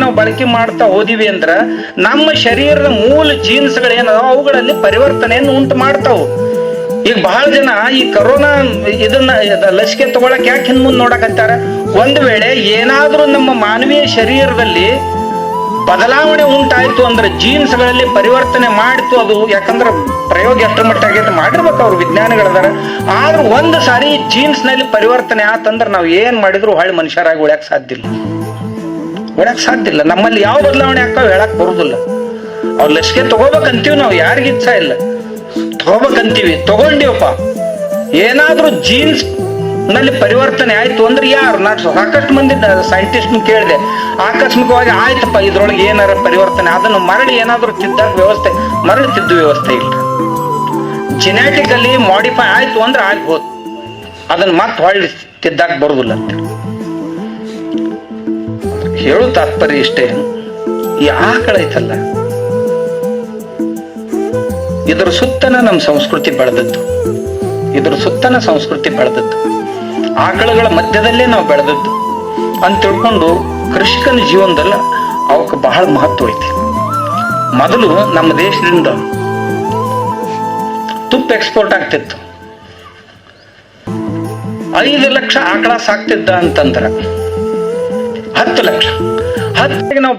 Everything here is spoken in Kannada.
ನಾವು ಬಳಕೆ ಮಾಡ್ತಾ ಹೋದಿವಿ ಅಂದ್ರ ನಮ್ಮ ಶರೀರದ ಮೂಲ ಜೀನ್ಸ್ಗಳೇನದ ಅವುಗಳಲ್ಲಿ ಪರಿವರ್ತನೆಯನ್ನು ಉಂಟು ಮಾಡ್ತಾವು. ಈಗ ಬಹಳ ಜನ ಈ ಕರೋನಾ ಇದನ್ನ ಲಸಿಕೆ ತಗೊಳಕ್ ಯಾಕೆ ಹಿಂದ್ ಮುಂದೆ ನೋಡಕತ್ತಾರ? ಒಂದ್ ವೇಳೆ ಏನಾದ್ರೂ ನಮ್ಮ ಮಾನವೀಯ ಶರೀರದಲ್ಲಿ ಬದಲಾವಣೆ ಉಂಟಾಯ್ತು ಅಂದ್ರೆ ಜೀನ್ಸ್ಗಳಲ್ಲಿ ಪರಿವರ್ತನೆ ಮಾಡಿತು ಅದು. ಯಾಕಂದ್ರೆ ಪ್ರಯೋಗ ಎಷ್ಟರ ಮಟ್ಟಾಗೈತೆ ಮಾಡಿರ್ಬೇಕು ಅವ್ರು ವಿಜ್ಞಾನಿಗಳದಾರ. ಆದ್ರೂ ಒಂದು ಸಾರಿ ಜೀನ್ಸ್ ನಲ್ಲಿ ಪರಿವರ್ತನೆ ಆತಂದ್ರೆ ನಾವು ಏನ್ ಮಾಡಿದ್ರು ಹೊಳ್ಳಿ ಮನುಷ್ಯರಾಗಿ ಉಳ್ಯಾಕ್ ಸಾಧ್ಯ ಇಲ್ಲ. ನಮ್ಮಲ್ಲಿ ಯಾವ ಬದಲಾವಣೆ ಆಗ್ತಾವ ಹೇಳಕ್ ಬರುದಿಲ್ಲ. ಅವ್ರು ಲಸಿಕೆ ತಗೋಬೇಕಂತೀವಿ ನಾವು, ಯಾರಿಗ ಇಚ್ಛಾ ಇಲ್ಲ, ತಗೋಬೇಕಂತೀವಿ, ತಗೊಂಡಿವಪ್ಪ. ಏನಾದ್ರೂ ಜೀನ್ಸ್ ನಲ್ಲಿ ಪರಿವರ್ತನೆ ಆಯ್ತು ಅಂದ್ರೆ ಯಾರು? ನಾ ಸಾಕಷ್ಟು ಮಂದಿ ಸೈಂಟಿಸ್ಟ್ ಕೇಳಿದೆ, ಆಕಸ್ಮಿಕವಾಗಿ ಆಯ್ತಪ್ಪ ಇದ್ರೊಳಗೆ ಏನಾರ ಪರಿವರ್ತನೆ ಅದನ್ನು ಮರಳಿ ಏನಾದ್ರೂ ತಿದ್ದಾಕ ವ್ಯವಸ್ಥೆ, ಮರಳಿ ತಿದ್ದು ವ್ಯವಸ್ಥೆ ಇಲ್ಲ. ಜೆನೆಟಿಕಲಿ ಮಾಡಿಫೈ ಆಯ್ತು ಅಂದ್ರೆ ಆಗ್ಬೋದು, ಅದನ್ನ ಮತ್ತೆ ಹೊಳ್ಳಿ ತಿದ್ದಾಕ ಬರುದಿಲ್ಲ ಅಂತ ಹೇಳು ತಾತ್ಪರ್ಯ ಇಷ್ಟೇ. ಈ ಆಕಳ ಐತಲ್ಲ, ಇದರ ಸುತ್ತನ ನಮ್ಮ ಸಂಸ್ಕೃತಿ ಬೆಳೆದದ್ದು, ಆಕಳಗಳ ಮಧ್ಯದಲ್ಲೇ ನಾವು ಬೆಳೆದದ್ದು ಅಂತ ತಿಳ್ಕೊಂಡು ಕೃಷಿಕನ ಜೀವನದಲ್ಲ ಅವಕ್ಕೆ ಬಹಳ ಮಹತ್ವ ಐತಿ. ಮೊದಲು ನಮ್ಮ ದೇಶದಿಂದ ತುಪ್ಪ ಎಕ್ಸ್ಪೋರ್ಟ್ ಆಗ್ತಿತ್ತು. 5 ಲಕ್ಷ ಆಕಳ ಸಾಕ್ತಿದ್ದ ಅಂತಂದ್ರ 10 ಲಕ್ಷ ನಾವು